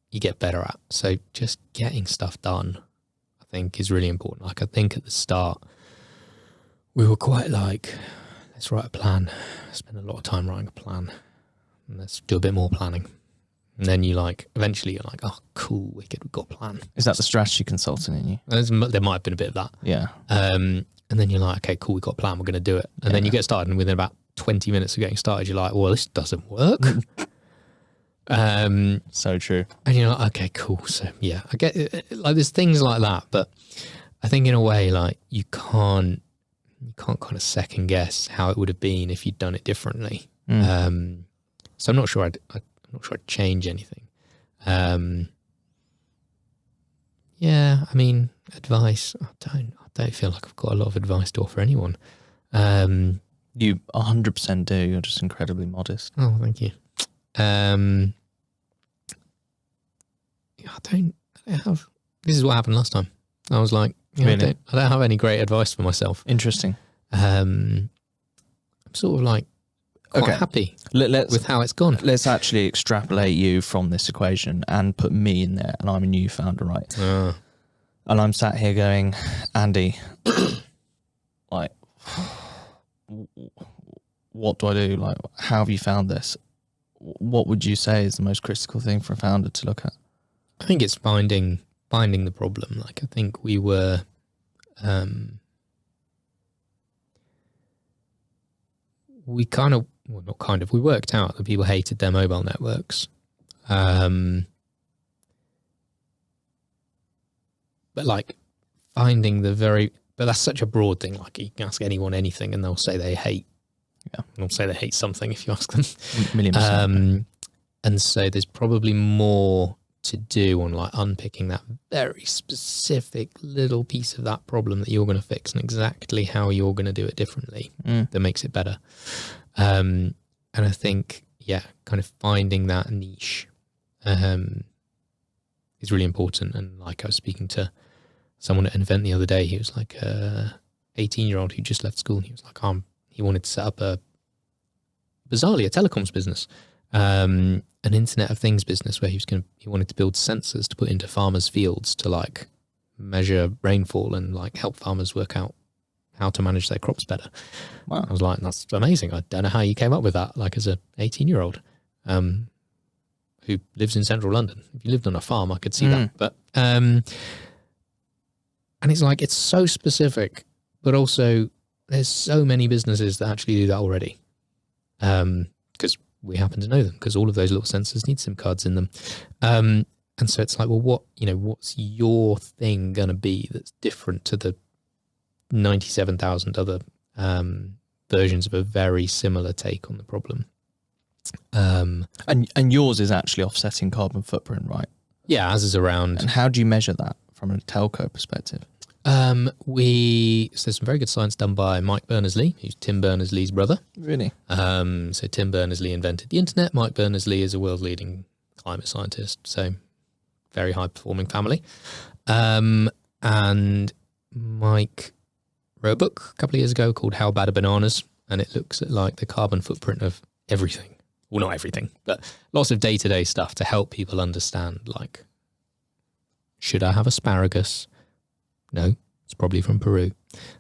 you get better at. So just getting stuff done, I think, is really important. Like, I think at the start, we were quite like, let's write a plan. Spend a lot of time writing a plan. And let's do a bit more planning. And then eventually you're like, oh, cool, wicked, we've got a plan. Is that the strategy consultant in you? There might have been a bit of that. Yeah. And then you're like, okay, cool, we've got a plan, we're going to do it. And then you get started, and within about 20 minutes of getting started, you're like, well, this doesn't work. So true. And you're like, okay, cool. So yeah, I get it. Like, there's things like that, but I think in a way, like, you can't kind of second guess how it would have been if you'd done it differently. So I'm not sure I'd change anything. Yeah, I mean, advice. I don't feel like I've got a lot of advice to offer anyone. You 100% do. You're just incredibly modest. Oh, thank you. I don't have. This is what happened last time. I was like, Really? I don't have any great advice for myself. Interesting. I'm sort of like quite happy with how it's gone. Let's actually extrapolate you from this equation and put me in there, and I'm a new founder, right? And I'm sat here going, Andy, like, what do I do? Like, how have you found this? What would you say is the most critical thing for a founder to look at? I think it's finding the problem. Like, I think we were, we worked out that people hated their mobile networks. But like finding but that's such a broad thing. Like, you can ask anyone anything and they'll say they hate. Yeah. They'll say they hate something if you ask them. $1,000,000%. And so there's probably more to do on like unpicking that very specific little piece of that problem that you're going to fix, and exactly how you're going to do it differently that makes it better. And I think, kind of finding that niche is really important. And like, I was speaking to someone at an event the other day. He was like a 18-year-old who just left school. And he was like, he wanted to set up bizarrely a telecoms business, an Internet of Things business, where he wanted to build sensors to put into farmers' fields to like measure rainfall and like help farmers work out how to manage their crops better. Wow. I was like, that's amazing. I don't know how you came up with that, like, as a 18-year-old who lives in central London. If you lived on a farm, I could see that. But and it's like, it's so specific, but also there's so many businesses that actually do that already. Because we happen to know them, because all of those little sensors need SIM cards in them. And so it's like, well, what's your thing going to be that's different to the 97,000 other versions of a very similar take on the problem? And yours is actually offsetting carbon footprint, right? Yeah, as is around. And how do you measure that from a telco perspective? So there's some very good science done by Mike Berners-Lee, who's Tim Berners-Lee's brother. Really? So Tim Berners-Lee invented the internet. Mike Berners-Lee is a world-leading climate scientist, so very high-performing family. And Mike wrote a book a couple of years ago called How Bad Are Bananas? And it looks at like the carbon footprint of everything. Well, not everything, but lots of day-to-day stuff to help people understand, like, should I have asparagus? No, it's probably from Peru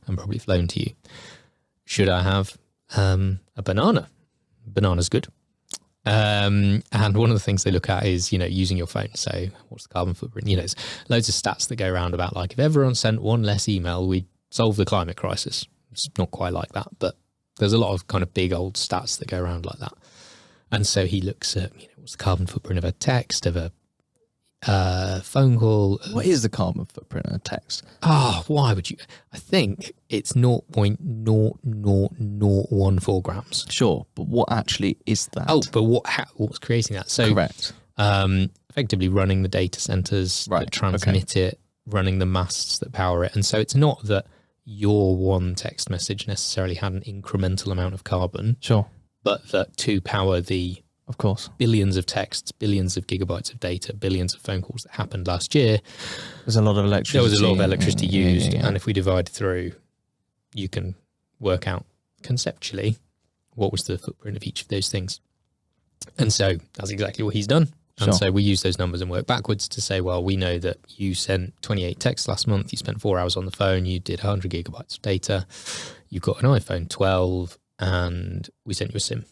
and probably flown to you. Should I have a banana? Banana's good. And one of the things they look at is, using your phone. So what's the carbon footprint? There's loads of stats that go around about, like, if everyone sent one less email, we'd solve the climate crisis. It's not quite like that, but there's a lot of kind of big old stats that go around like that. And so he looks at, what's the carbon footprint of a text, of a phone call. What is the carbon footprint of a text? Why would you? I think it's 0.00014 grams. Sure, but what actually is that? But what's creating that? So correct. Effectively running the data centers that transmit it, running the masts that power it. And so it's not that your one text message necessarily had an incremental amount of carbon. Sure. But that to power the of course billions of texts, billions of gigabytes of data, billions of phone calls that happened last year, there's a lot of electricity. There was a lot of electricity used. Yeah. And if we divide through, you can work out conceptually what was the footprint of each of those things. And so that's exactly what he's done. And so we use those numbers and work backwards to say, well, we know that you sent 28 texts last month, you spent 4 hours on the phone, you did 100 gigabytes of data, you've got an iPhone 12, and we sent you a SIM.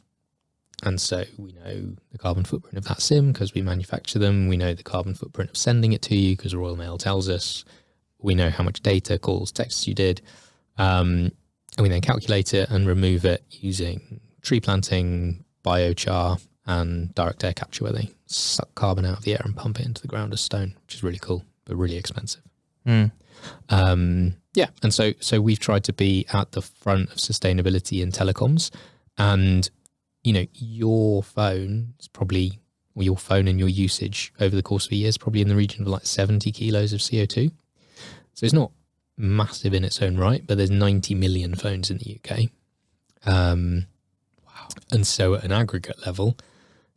And so we know the carbon footprint of that SIM because we manufacture them. We know the carbon footprint of sending it to you because Royal Mail tells us. We know how much data, calls, texts you did. And we then calculate it and remove it using tree planting, biochar, and direct air capture, where they suck carbon out of the air and pump it into the ground as stone, which is really cool, but really expensive. And so we've tried to be at the front of sustainability in telecoms. And, you know, your phone is probably, or your phone and your usage over the course of a year is probably in the region of like 70 kilos of CO2. So it's not massive in its own right, but there's 90 million phones in the UK. Wow. And so at an aggregate level,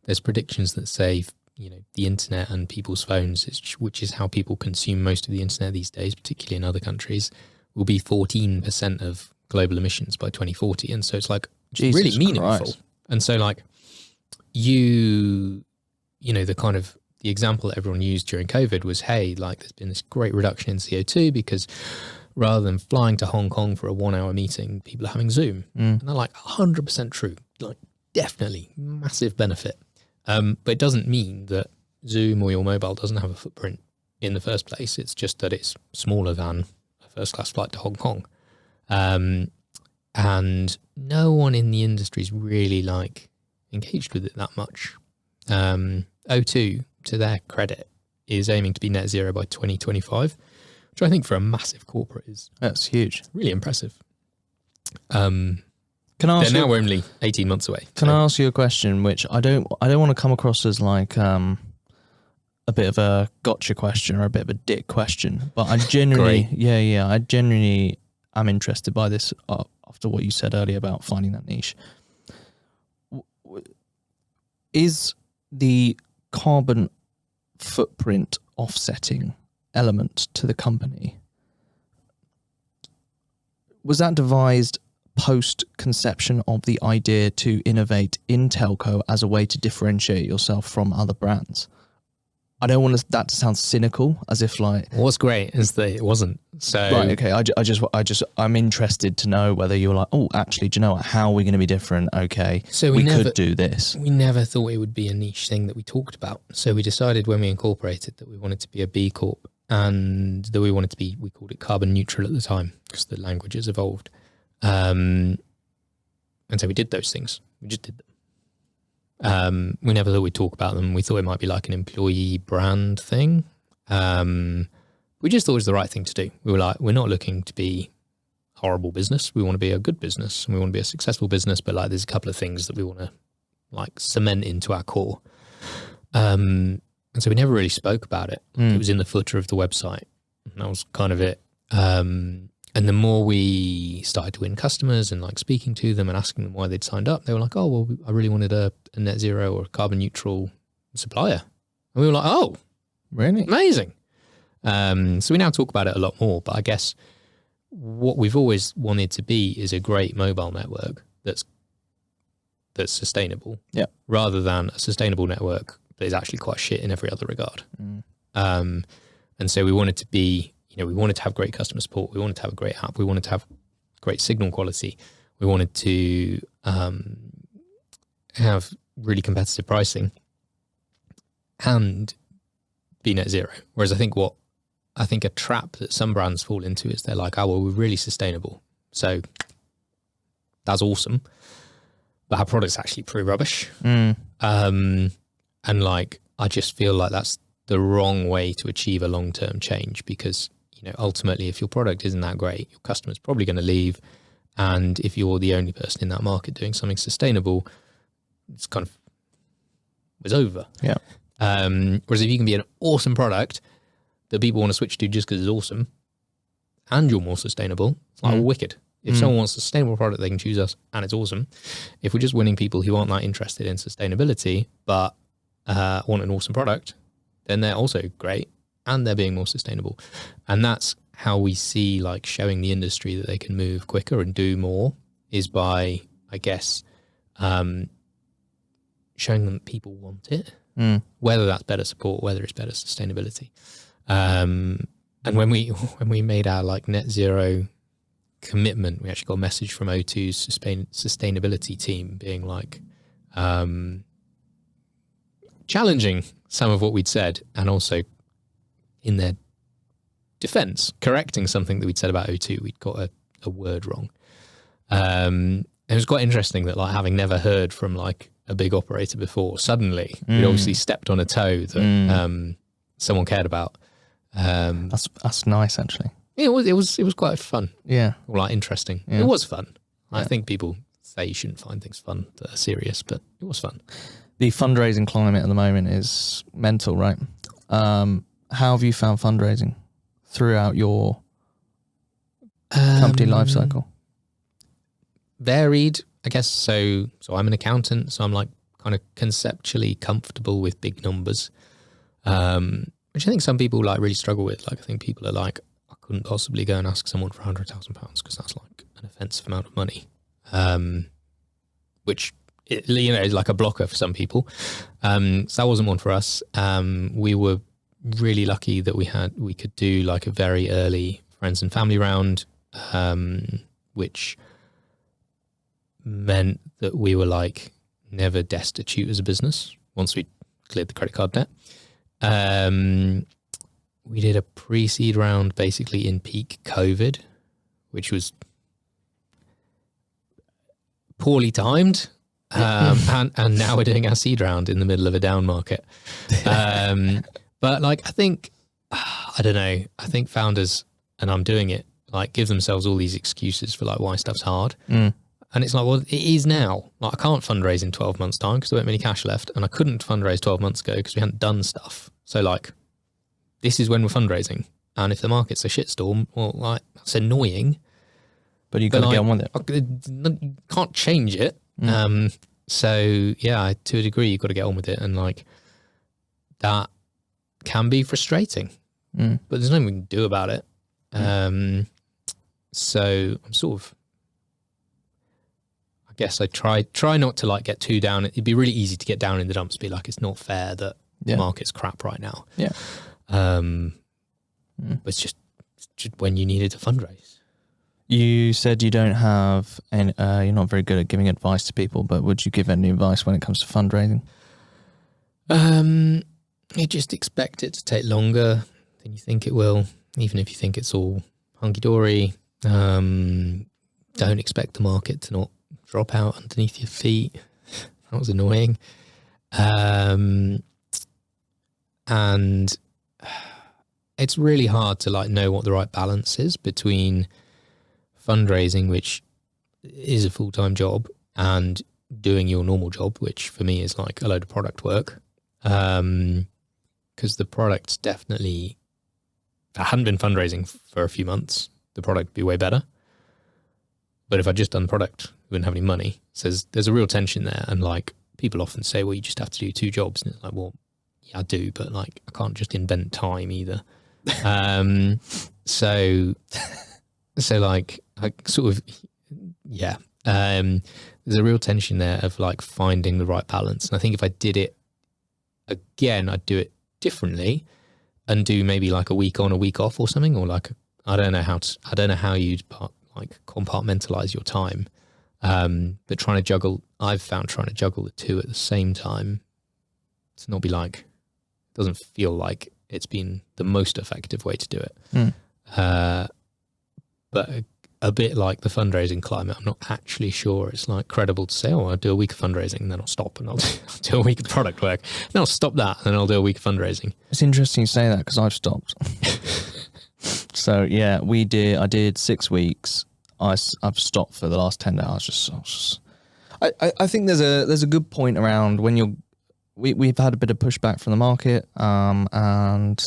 there's predictions that say, you know, the internet and people's phones, which is how people consume most of the internet these days, particularly in other countries, will be 14% of global emissions by 2040. And so it's like, it's really meaningful. Christ. And so like you know, the example that everyone used during COVID was, hey, like there's been this great reduction in CO2 because rather than flying to Hong Kong for a 1 hour meeting, people are having Zoom. And they're like 100% true, like definitely massive benefit. But it doesn't mean that Zoom or your mobile doesn't have a footprint in the first place. It's just that it's smaller than a first class flight to Hong Kong. And no one in the industry is really like engaged with it that much. O2, to their credit, is aiming to be net zero by 2025, which I think for a massive corporate is that's huge, really impressive. They're now only 18 months away. Can I ask you a question, which I don't want to come across as like a bit of a gotcha question or a bit of a dick question, but I genuinely, I genuinely am interested by this after what you said earlier about finding that niche. Is the carbon footprint offsetting element to the company, was that devised post-conception of the idea to innovate in telco as a way to differentiate yourself from other brands? I don't want that to sound cynical, as if like... What's great is that it wasn't. So right, okay. I'm interested to know whether you're like, oh, actually, do you know what? How are we going to be different? Okay, so we could do this. We never thought it would be a niche thing that we talked about. So we decided when we incorporated that we wanted to be a B Corp and that we wanted to be, we called it carbon neutral at the time because the language has evolved. And so we did those things. We just did them. We never thought we'd talk about them. We thought it might be like an employee brand thing. We just thought it was the right thing to do. We were like, we're not looking to be a horrible business. We want to be a good business and we want to be a successful business. But like, there's a couple of things that we want to like cement into our core. And so we never really spoke about it. It was in the footer of the website. And that was kind of it. And the more we started to win customers and like speaking to them and asking them why they'd signed up, they were like, oh, well, I really wanted a net zero or a carbon neutral supplier. And we were like, oh, really? Amazing. So we now talk about it a lot more, but I guess what we've always wanted to be is a great mobile network that's sustainable, rather than a sustainable network that is actually quite shit in every other regard. And so we wanted to be, we wanted to have great customer support. We wanted to have a great app. We wanted to have great signal quality. We wanted to have really competitive pricing and be net zero. Whereas I think a trap that some brands fall into is they're like, oh, well, we're really sustainable. So that's awesome. But our product's actually pretty rubbish. And like, I just feel like that's the wrong way to achieve a long-term change, because, ultimately, if your product isn't that great, your customer's probably going to leave. And if you're the only person in that market doing something sustainable, it's over. Yeah. Whereas if you can be an awesome product that people want to switch to just because it's awesome, and you're more sustainable, it's like wicked. If someone wants a sustainable product, they can choose us, and it's awesome. If we're just winning people who aren't that interested in sustainability, but want an awesome product, then they're also great, and they're being more sustainable. And that's how we see like showing the industry that they can move quicker and do more, is by, I guess, showing them that people want it, whether that's better support, whether it's better sustainability. And when we made our like net zero commitment, we actually got a message from O2's sustainability team being like, challenging some of what we'd said, and also in their defense, correcting something that we'd said about O2. We'd got a word wrong. It was quite interesting that, like, having never heard from like a big operator before, suddenly we'd obviously stepped on a toe that someone cared about. That's nice, actually. It was quite fun. Yeah. Or like interesting. Yeah. It was fun. Yeah. I think people say you shouldn't find things fun that are serious, but it was fun. The fundraising climate at the moment is mental, right? How have you found fundraising throughout your company life cycle? Varied, I guess. So I'm an accountant, so I'm like kind of conceptually comfortable with big numbers, which I think some people like really struggle with. Like, I think people are like, I couldn't possibly go and ask someone for £100,000 because that's like an offensive amount of money, which is like a blocker for some people. So that wasn't one for us. We were really lucky that we could do like a very early friends and family round, which meant that we were like never destitute as a business once we cleared the credit card debt. We did a pre-seed round basically in peak COVID, which was poorly timed. And now we're doing our seed round in the middle of a down market. But like, I think, I don't know, I think founders, and I'm doing it, like give themselves all these excuses for like why stuff's hard. And it's like, well, it is now. Like, I can't fundraise in 12 months time because there weren't any cash left, and I couldn't fundraise 12 months ago because we hadn't done stuff. So like, this is when we're fundraising. And if the market's a shitstorm, well, like, that's annoying. But you've got to get on with it. You can't change it. So yeah, to a degree, you've got to get on with it. And like, that can be frustrating, but there's nothing we can do about it. So I'm sort of, I guess I try not to like get too down. It'd be really easy to get down in the dumps, be like, it's not fair that the market's crap right now. Yeah. But it's just when you needed to fundraise. You said you don't have any, you're not very good at giving advice to people, but would you give any advice when it comes to fundraising? You just expect it to take longer than you think it will, even if you think it's all hunky-dory. Don't expect the market to not drop out underneath your feet. That was annoying. And it's really hard to like know what the right balance is between fundraising, which is a full-time job, and doing your normal job, which for me is like a load of product work. Because the product's definitely, if I hadn't been fundraising for a few months, the product would be way better. But if I'd just done the product, we wouldn't have any money. So there's a real tension there. And like, people often say, well, you just have to do 2 jobs. And it's like, well, yeah, I do, but like, I can't just invent time either. So like, I sort of, yeah. There's a real tension there of like finding the right balance. And I think if I did it again, I'd do it differently and do maybe like a week on, a week off or something, or like, I don't know how you'd like compartmentalize your time. But I've found trying to juggle the two at the same time to not be like, it doesn't feel like it's been the most effective way to do it. But a bit like the fundraising climate. I'm not actually sure it's like credible to say, I'll do a week of fundraising and then I'll stop and I'll do a week of product work. Then I'll stop that and then I'll do a week of fundraising. It's interesting you say that because I've stopped. So yeah, I did 6 weeks. I've stopped for the last 10 days. I think there's a good point around when we've had a bit of pushback from the market, and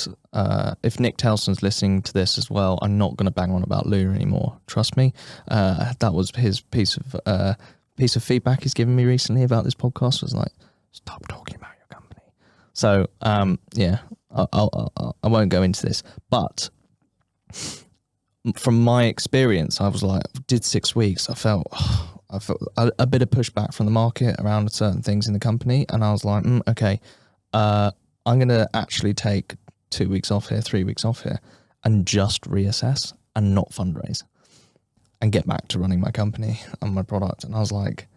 if Nick Telson's listening to this as well, I'm not going to bang on about Lou anymore. Trust me. That was his piece of feedback he's given me recently about this podcast, was like, stop talking about your company. So yeah, I won't go into this, but from my experience, I was like, did 6 weeks. I felt a bit of pushback from the market around certain things in the company, and I was like, okay, I'm going to actually take 2 weeks off here, 3 weeks off here, and just reassess and not fundraise, and get back to running my company and my product. And I was like,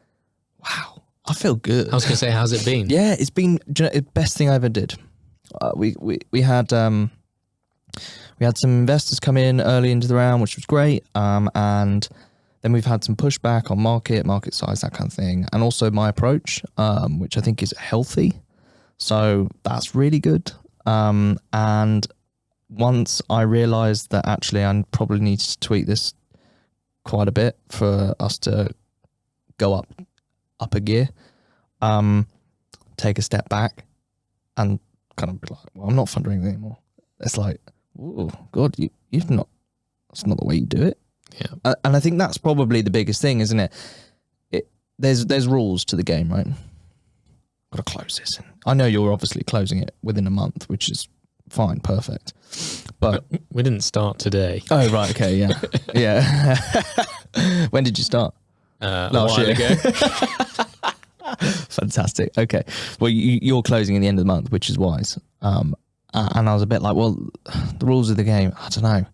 wow, I feel good. I was going to say, how's it been? Yeah, it's been the best thing I ever did. We had some investors come in early into the round, which was great, and then we've had some pushback on market size, that kind of thing, and also my approach, which I think is healthy. So that's really good. And once I realised that actually I probably need to tweak this quite a bit for us to go up a gear, take a step back and kind of be like, well, I'm not fundraising anymore. It's like, oh God, you've not, that's not the way you do it. Yeah. And I think that's probably the biggest thing, isn't it? There's rules to the game, right? Got to close this. I know you're obviously closing it within a month, which is fine, perfect. But we didn't start today. Oh, right, okay, yeah. Yeah. When did you start? Last year ago. Fantastic. Okay. Well, you're closing at the end of the month, which is wise. And I was a bit like, well, the rules of the game, I don't know.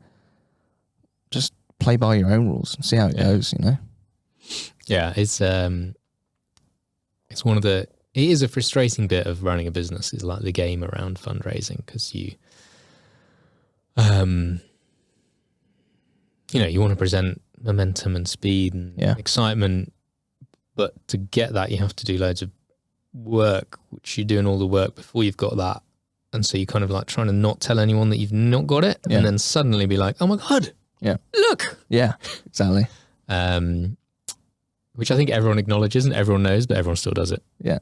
Just play by your own rules and see how it goes, you know? Yeah, it's one of the, it is a frustrating bit of running a business, is like the game around fundraising, because you want to present momentum and speed and excitement, but to get that you have to do loads of work, which you're doing all the work before you've got that. And so you kind of like trying to not tell anyone that you've not got it, and then suddenly be like, oh my God, look. Yeah, exactly. Which I think everyone acknowledges and everyone knows, but everyone still does it. Yeah.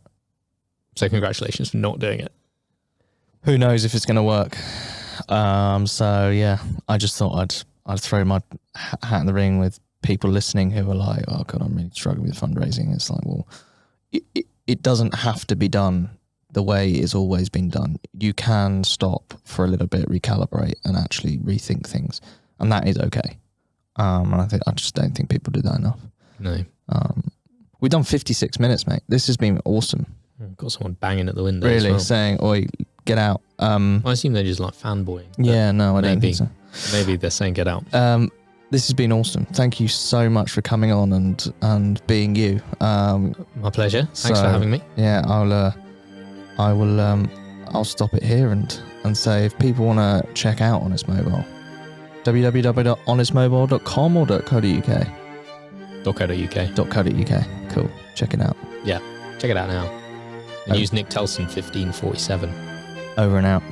So congratulations for not doing it. Who knows if it's going to work? So yeah, I just thought I'd throw my hat in the ring with people listening who are like, oh God, I'm really struggling with fundraising. It's like, well, it doesn't have to be done the way it's always been done. You can stop for a little bit, recalibrate, and actually rethink things, and that is okay. And I just don't think people do that enough. No. We've done 56 minutes, mate. This has been awesome. I've got someone banging at the window. Really, as well. saying, oi, get out. I assume they're just like fanboying. Yeah, no, I don't think so. Maybe they're saying get out. This has been awesome. Thank you so much for coming on and being you. My pleasure. Thanks for having me. Yeah, I'll stop it here and say, if people want to check out Honest Mobile, www.honestmobile.com or .co.uk? .co.uk. Cool. Check it out. Yeah, check it out now. And use Nick Telson 1547. Over and out.